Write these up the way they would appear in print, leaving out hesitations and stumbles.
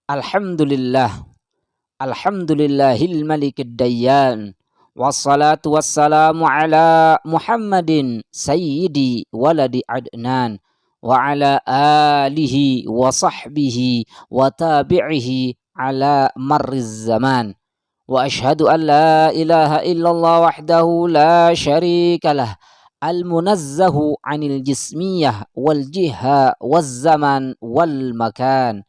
Alhamdulillah, alhamdulillahil malikid dayyan. Wassalatu wassalamu ala Muhammadin sayyidi waladi adnan wa ala alihi wa sahbihi wa tabi'ihi ala marriz zaman. Wa ashhadu an la ilaha illallah wahdahu la syarika lah, al-munazzahu 'anil jismiyah wal jiha waz zaman wal makan.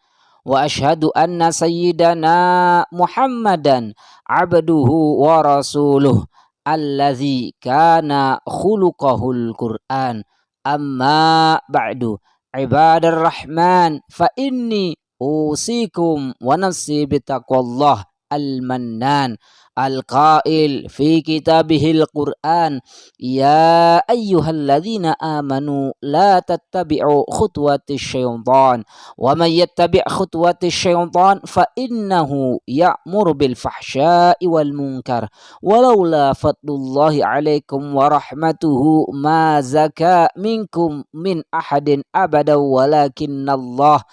Wa ashhadu anna sayyidana Muhammadan abduhu wa rasuluh allazi kana khuluqahul Qur'an. Amma ba'du, ibadar rahman, fa inni usikum wa nafsi bitaqwallah al-mannan al-qail fi kitabihil Qur'an, ya ayyuhalladzina amanu la tattabi'u khutuwatis syaitan wa man yattabi' khutuwatis syaitan fa innahu ya'muru bil fahsya'i wal munkar walaula fadlullahi 'alaikum wa rahmatuhu ma zaka minkum min ahadin abada walakinnallah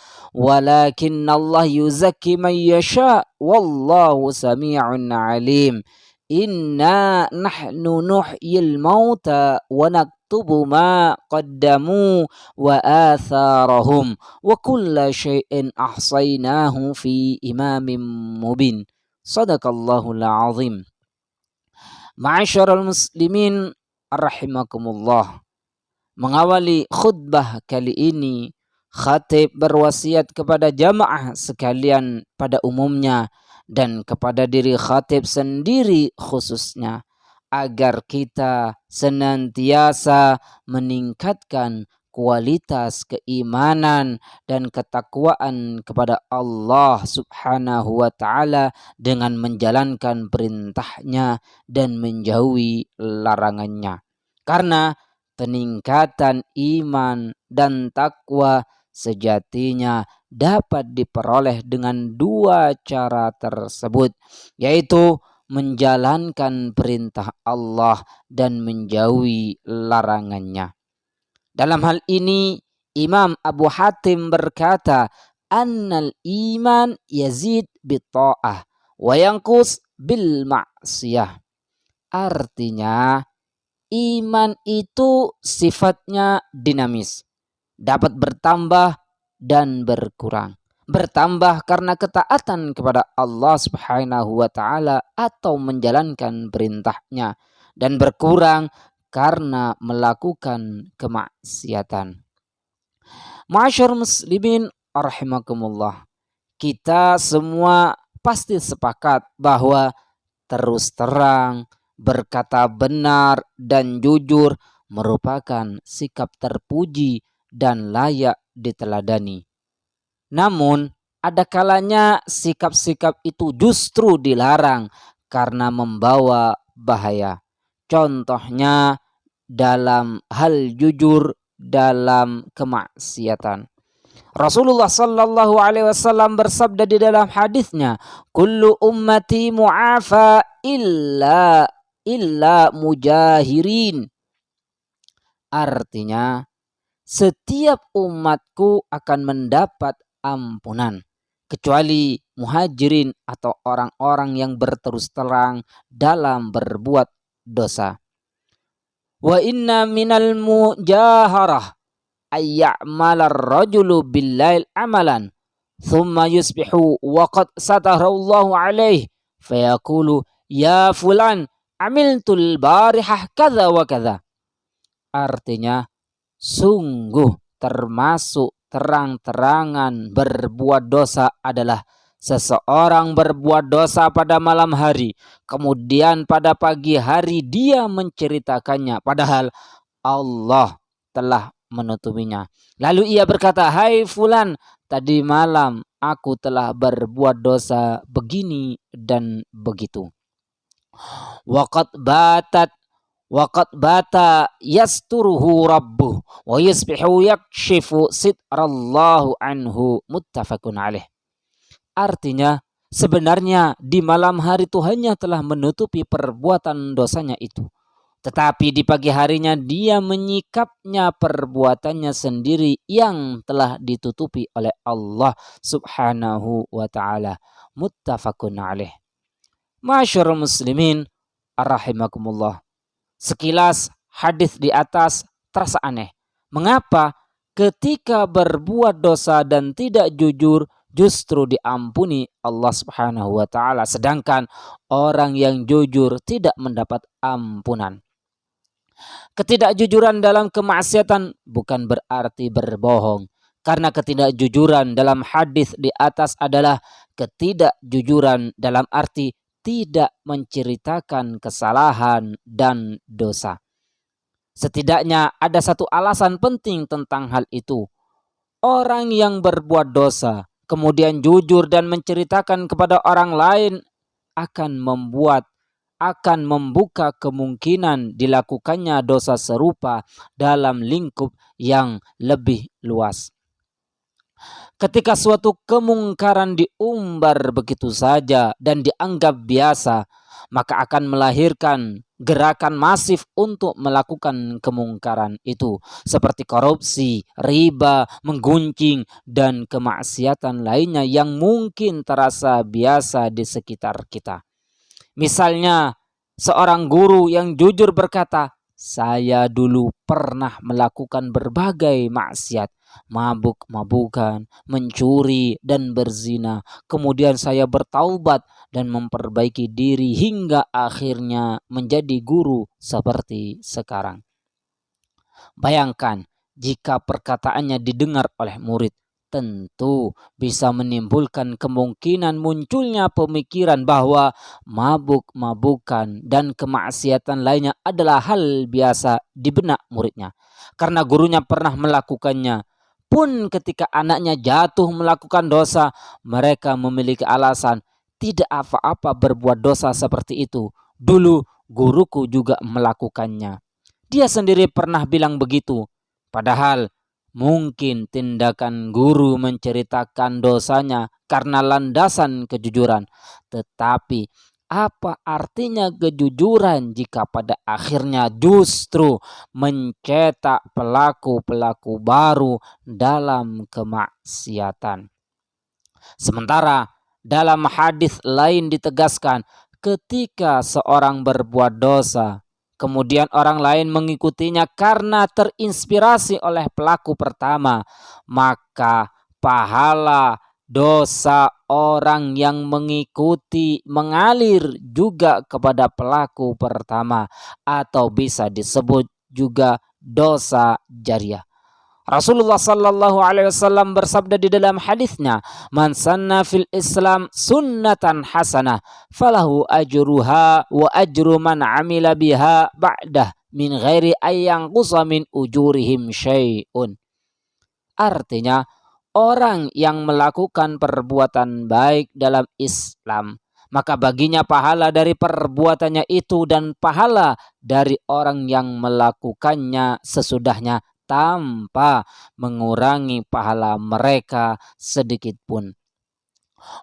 yuzakki man yasha wallahu sami'un 'alim. Inna nahnu nuhyil mauta wa naktubu ma qaddamu wa atharahum wa kulla syai'in ahsaynahu fi imamin mubin. Sadaqallahul azim. Ma'asyiral muslimin rahimakumullah. Mengawali khutbah kali ini, khatib berwasiat kepada jamaah sekalian pada umumnya dan kepada diri khatib sendiri khususnya, agar kita senantiasa meningkatkan kualitas keimanan dan ketakwaan kepada Allah Subhanahu wa ta'ala dengan menjalankan perintahnya dan menjauhi larangannya. Karena peningkatan iman dan takwa sejatinya dapat diperoleh dengan dua cara tersebut, yaitu menjalankan perintah Allah dan menjauhi larangannya. Dalam hal ini Imam Abu Hatim berkata, annal iman yazid bitta'ah wa yanqus bil ma'siyah. Artinya iman itu sifatnya dinamis, dapat bertambah dan berkurang. Bertambah karena ketaatan kepada Allah Subhanahu wa ta'ala atau menjalankan perintahnya, dan berkurang karena melakukan kemaksiatan. Ma'asyar muslimin rahimakumullah, kita semua pasti sepakat bahwa terus terang, berkata benar dan jujur merupakan sikap terpuji dan layak diteladani. Namun, ada kalanya sikap-sikap itu justru dilarang karena membawa bahaya. Contohnya dalam hal jujur dalam kemaksiatan. Rasulullah sallallahu alaihi wasallam bersabda di dalam hadisnya, kullu ummati mu'afa illa mujahirin. Artinya, setiap umatku akan mendapat ampunan kecuali muhajirin atau orang-orang yang berterus terang dalam berbuat dosa. Wa inna minal mujaharah ayya'malar rajulu billail amalan thumma yusbihu wa qad satarallahu alaihi fayaqulu ya fulan amiltul barihah kadza wa kadza. Artinya, sungguh termasuk terang-terangan berbuat dosa adalah seseorang berbuat dosa pada malam hari, kemudian pada pagi hari dia menceritakannya padahal Allah telah menutupinya. Lalu ia berkata, hai fulan, tadi malam aku telah berbuat dosa begini dan begitu. Waqad bata yasturuhu rabbuh wa yusbihu yakshifu sitrallahu anhu, muttafaqun alaih. Artinya, sebenarnya di malam hari Tuhannya telah menutupi perbuatan dosanya itu. Tetapi di pagi harinya dia menyikapnya perbuatannya sendiri yang telah ditutupi oleh Allah subhanahu wa ta'ala. Muttafaqun alaih. Masyarul muslimin rahimakumullah. Sekilas hadis di atas terasa aneh. Mengapa ketika berbuat dosa dan tidak jujur justru diampuni Allah subhanahu wa ta'ala, sedangkan orang yang jujur tidak mendapat ampunan? Ketidakjujuran dalam kemaksiatan bukan berarti berbohong. Karena ketidakjujuran dalam hadis di atas adalah ketidakjujuran dalam arti tidak menceritakan kesalahan dan dosa. Setidaknya ada satu alasan penting tentang hal itu. Orang yang berbuat dosa, kemudian jujur dan menceritakan kepada orang lain akan membuka kemungkinan dilakukannya dosa serupa dalam lingkup yang lebih luas. Ketika suatu kemungkaran diumbar begitu saja dan dianggap biasa, maka akan melahirkan gerakan masif untuk melakukan kemungkaran itu, seperti korupsi, riba, menggunjing, dan kemaksiatan lainnya yang mungkin terasa biasa di sekitar kita. Misalnya, seorang guru yang jujur berkata, "Saya dulu pernah melakukan berbagai maksiat, mabuk-mabukan, mencuri, dan berzina. Kemudian saya bertaubat dan memperbaiki diri hingga akhirnya menjadi guru seperti sekarang." Bayangkan jika perkataannya didengar oleh murid, tentu bisa menimbulkan kemungkinan munculnya pemikiran bahwa mabuk-mabukan dan kemaksiatan lainnya adalah hal biasa di benak muridnya. Karena gurunya pernah melakukannya. Pun ketika anaknya jatuh melakukan dosa, mereka memiliki alasan, "Tidak apa-apa berbuat dosa seperti itu. Dulu guruku juga melakukannya." Dia sendiri pernah bilang begitu. Padahal mungkin tindakan guru menceritakan dosanya karena landasan kejujuran. Tetapi apa artinya kejujuran jika pada akhirnya justru mencetak pelaku-pelaku baru dalam kemaksiatan? Sementara dalam hadis lain ditegaskan, ketika seorang berbuat dosa, kemudian orang lain mengikutinya karena terinspirasi oleh pelaku pertama, maka pahala dosa orang yang mengikuti mengalir juga kepada pelaku pertama, atau bisa disebut juga dosa jariah. Rasulullah sallallahu alaihi wasallam bersabda di dalam hadisnya, "Man sanna fil Islam sunnatan hasanah, falahu ajruha wa ajru man amila biha ba'dah min ghairi ayyanqusa min ujurihim syai'un." Artinya, orang yang melakukan perbuatan baik dalam Islam, maka baginya pahala dari perbuatannya itu dan pahala dari orang yang melakukannya sesudahnya, tanpa mengurangi pahala mereka sedikit pun.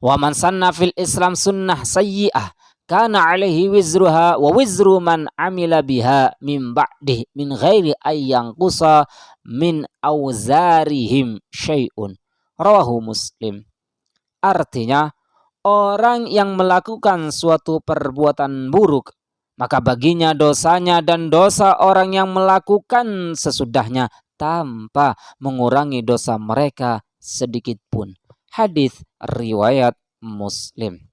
Wa man sanna fil Islam sunnah sayyi'ah kana alaihi wizruha wa wizru man amila biha min ba'dih min ghairi ayyanqusa min awzarihim syai'un. Rawahu Muslim. Artinya, orang yang melakukan suatu perbuatan buruk, maka baginya dosanya dan dosa orang yang melakukan sesudahnya tanpa mengurangi dosa mereka sedikit pun. Hadis riwayat Muslim.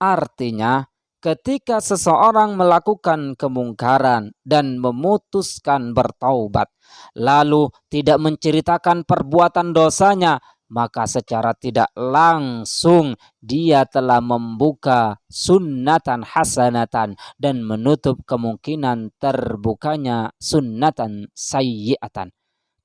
Artinya, ketika seseorang melakukan kemungkaran dan memutuskan bertaubat, lalu tidak menceritakan perbuatan dosanya, maka secara tidak langsung dia telah membuka sunnatan hasanatan dan menutup kemungkinan terbukanya sunnatan sayyi'atan.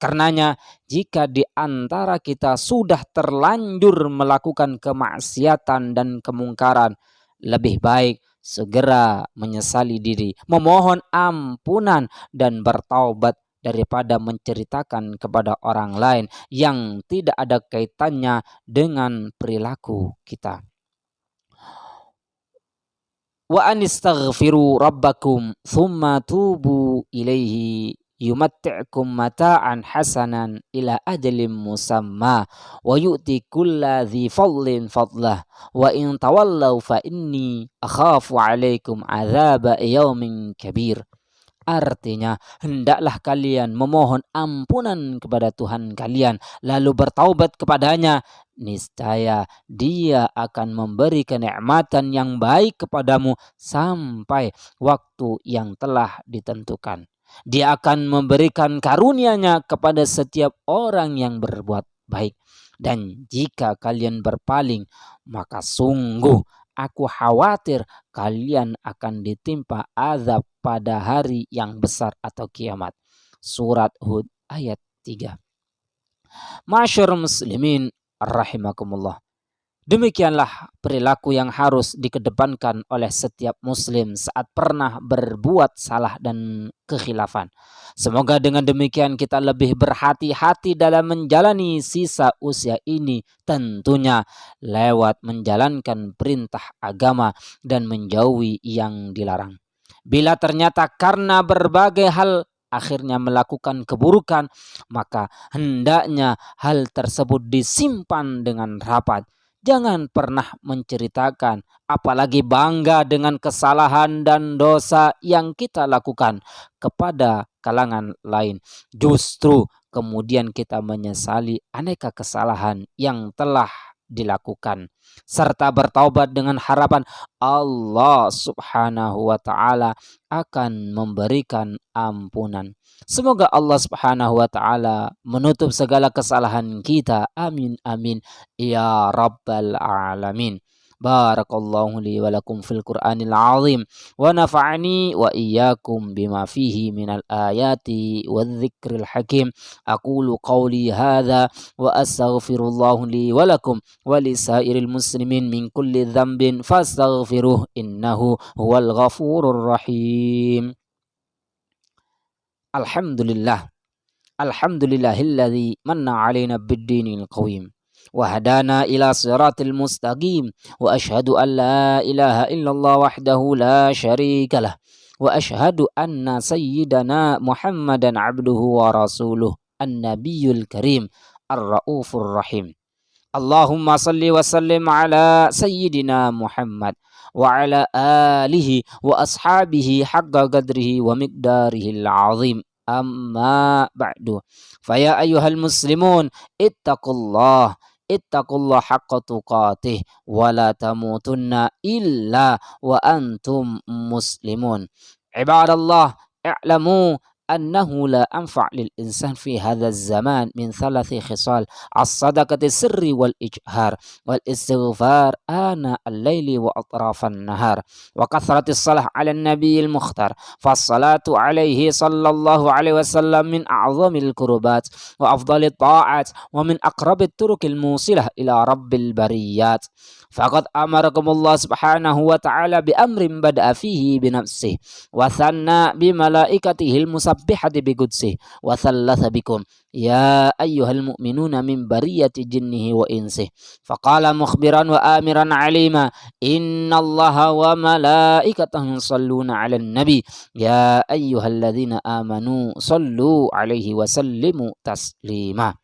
Karenanya, jika di antara kita sudah terlanjur melakukan kemaksiatan dan kemungkaran, lebih baik segera menyesali diri, memohon ampunan dan bertaubat daripada menceritakan kepada orang lain yang tidak ada kaitannya dengan perilaku kita. wa anistaghfiru rabbakum thumma tubu ilaihi yumatti'kum mata'an hasanan ila ajalin musamma wa yu'ti kulla dhi fadlin fadlah wa in tawallaw fa inni akhafu alaikum adzaba yaumin kabir. Artinya, hendaklah kalian memohon ampunan kepada Tuhan kalian, lalu bertaubat kepadanya. Niscaya Dia akan memberi kenikmatan yang baik kepadamu sampai waktu yang telah ditentukan. Dia akan memberikan karunia-Nya kepada setiap orang yang berbuat baik. Dan jika kalian berpaling, maka sungguh aku khawatir kalian akan ditimpa azab pada hari yang besar atau kiamat. Surat Hud ayat 3. Masyarul muslimin rahimakumullah. Demikianlah perilaku yang harus dikedepankan oleh setiap muslim saat pernah berbuat salah dan kekhilafan. Semoga dengan demikian kita lebih berhati-hati dalam menjalani sisa usia ini, tentunya lewat menjalankan perintah agama dan menjauhi yang dilarang. Bila ternyata karena berbagai hal akhirnya melakukan keburukan, maka hendaknya hal tersebut disimpan dengan rapat. Jangan pernah menceritakan, apalagi bangga dengan kesalahan dan dosa yang kita lakukan kepada kalangan lain. Justru kemudian kita menyesali aneka kesalahan yang telah dilakukan, serta bertaubat dengan harapan Allah Subhanahu wa Ta'ala akan memberikan ampunan. Semoga Allah Subhanahu wa Ta'ala menutup segala kesalahan kita. Amin amin ya rabbal alamin. Barakallahu li wa lakum fil Qur'anil azim wa nafa'ani wa iyyakum bima fihi minal ayati wadh-dhikril hakim. Aqulu qawli hadza wa astaghfirullahu li wa lakum wa li sairil muslimin min kulli dhanbin fastaghfiruh innahu huwal ghafurur rahim. Alhamdulillah. Alhamdulillahilladzi manna 'alaina bid-dinil qawim wa hadana ila siratil mustaqim wa asyhadu an la ilaha illallah wahdahu la syarika lah wa asyhadu anna sayyidana Muhammadan abduhu wa rasuluh an-nabiyyul karim ar-raufur rahim. Allahumma salli wa sallim ala sayyidina Muhammad wa ala alihi wa ashabihi haqqa qadrihi wa miqdarihil azim. Amma ba'du. Faya ayyuhal muslimun ittaqullah haqqa tuqatih wa la tamutunna illa wa antum muslimun. Ibadallah, i'lamu أنه لا أنفع للإنسان في هذا الزمان من 3 خصال: الصدقة السر والإجهار والاستغفار آناء الليل وأطراف النهار وكثرة الصلاة على النبي المختار. فالصلاة عليه صلى الله عليه وسلم من أعظم القربات وأفضل الطاعات ومن أقرب الطرق الموصلة إلى رب البريات. فقد أمركم الله سبحانه وتعالى بأمر بدأ فيه بنفسه وثنى بملائكته المسبحة بقدسه وثلث بكم يا أيها المؤمنون من برية جنه وإنسه. فقال مخبرا وآمرا عليما: إن الله وملائكته يصلون على النبي يا أيها الذين آمنوا صلوا عليه وسلموا تسليما.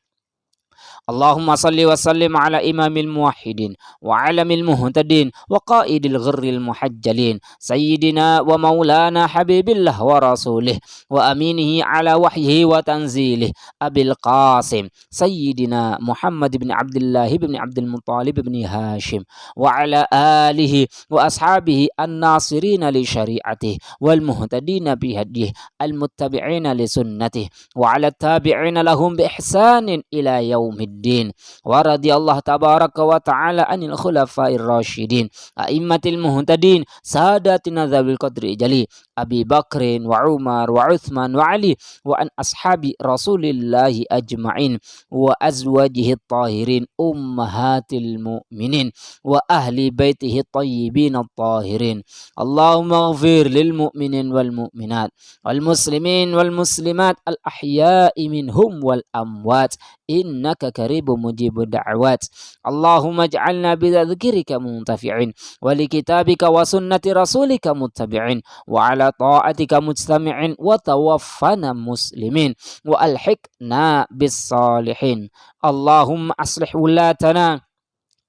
اللهم صل وسلم على إمام الموحدين وعلم المهتدين وقائد الغر المحجلين سيدنا ومولانا حبيب الله ورسوله وأمينه على وحيه وتنزيله أبي القاسم سيدنا محمد بن عبد الله بن عبد المطلب بن هاشم وعلى آله وأصحابه الناصرين لشريعته والمهتدين بهديه المتبعين لسنته وعلى التابعين لهم بإحسان إلى يوم الدين. ورضي الله تبارك وتعالى عن الخلفاء الراشدين أئمة المهتدين ساداتنا ذوي القدر الجلي Abi Bakrin wa Umar wa Uthman wa Ali wa an ashabi Rasulillahi ajma'in wa azwajihi tahirin ummahatil mu'minin wa ahli baitihi tayyibin tahirin. Allahumma ghafir lil mu'minin wal mu'minat wal muslimin wal muslimat al ahya'i minhum wal amwat innaka qaribun mujibud da'wat. Allahumma ij'alna bidzikirika muntafi'in wa likitabika wa sunnati rasulika muttabi'in wa ala ta'atika mujtami'in wa tawaffana muslimin wa alhiqna bis salihin. Allahumma aslih wulatana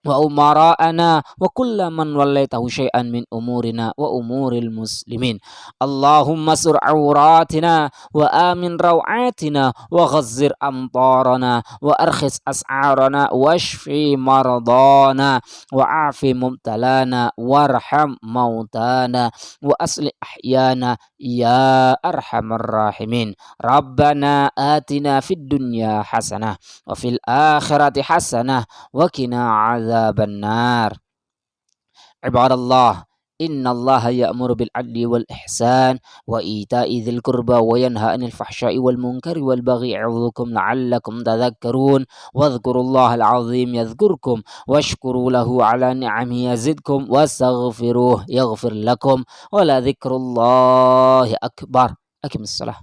wa umara'ana wa kulla man wallaitahu syai'an min umurina wa umuril muslimin. Allahumma sur awratina wa amin rawatina wa ghazzir amtarana wa arkhis as'arana washfi maradana wa afi mubtalana warham mautana wa asli ahyana ya arhamar rahimin. Rabbana atina fid dunya hasanah wa fil akhirati hasanah wa qina adzaban nar. Ibadallah, innallaha ya'muru bil adli wal ihsan wa ita'i dzil qurba wa yanha 'anil fahsya'i wal munkari wal baghi ya'idzukum la'allakum tadhakkarun. Wadhkurullahal 'azim yadhkurkum washkuru lahu 'ala ni'amihi yazidkum wastaghfiruh yaghfir lakum wa la dzikrullahi akbar. Aqimissalah.